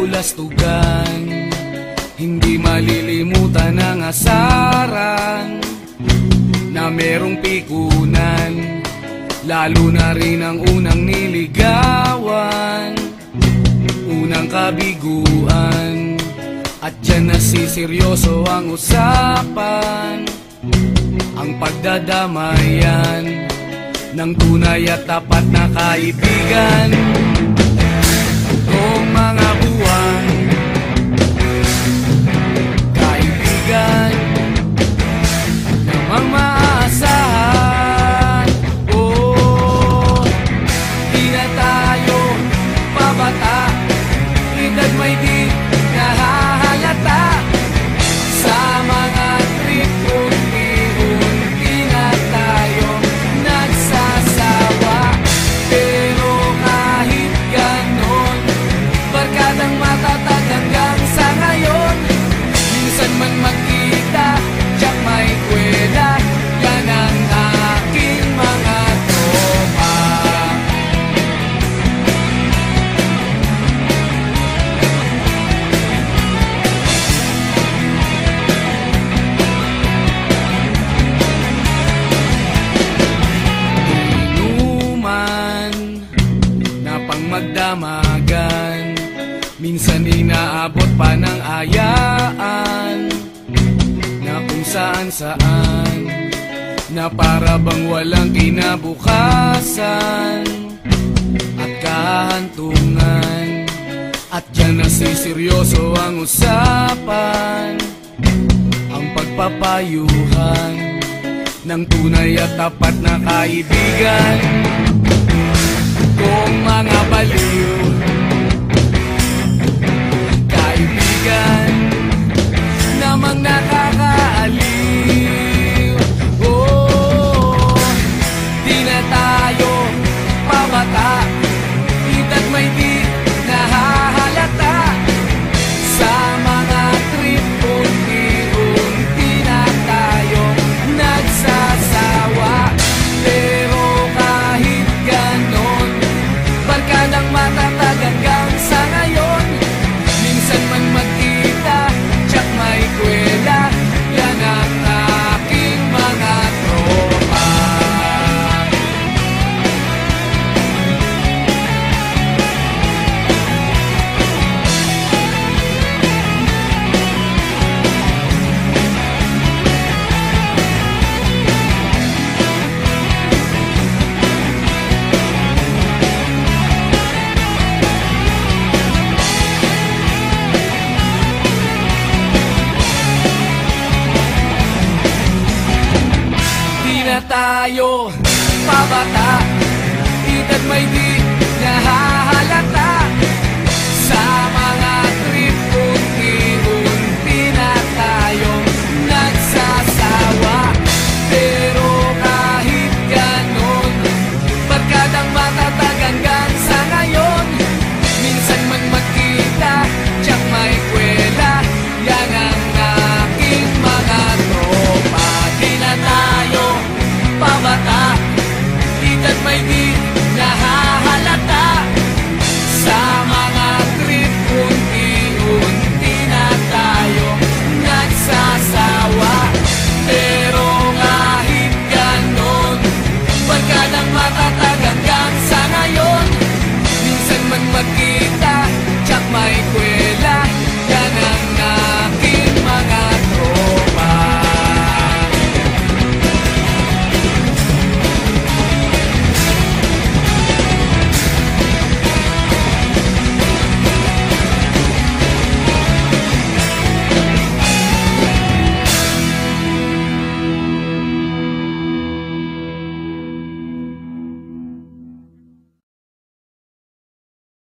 kabulastugan, hindi malilimutan ang asaran na merong pikunan, lalo na rin ang unang niligawan, unang kabiguan. At dyan nasiseryoso ang usapan, ang pagdadamayan ng tunay at tapat na kaibigan. Kung mga buwan, kaibigan namang maaasahan. Oh, di na tayo pabata, edad may di nahahalata. Sa mga trip unti-unti na tayo nagsasawa. Pero kahit ganon, barkadang matatag hanggang sa ngayon. Minsan man magkita, tiyak may kwela, yan ang aking mga tropa. Inuman na pang magdamagan, minsan inaabot pa ng ayaan, na kung saan-saan, na para bang walang kinabukasan at kahantungan. At dyan nasiseryoso ang usapan, ang pagpapayuhan ng tunay at tapat na kaibigan. Kung mga baliw, kaibigan namang nakakaaliw. Oh, di na tayo pabata, edad may di nahahalata. Sa mga trip unti-unti na tayo nagsasawa. Pero kahit ganon, barkadang matatag hanggang sa ngayon. Minsan man magkita, tiyak may kwela, yan ang aking mga tropa. Di na tayo pabata, edad may di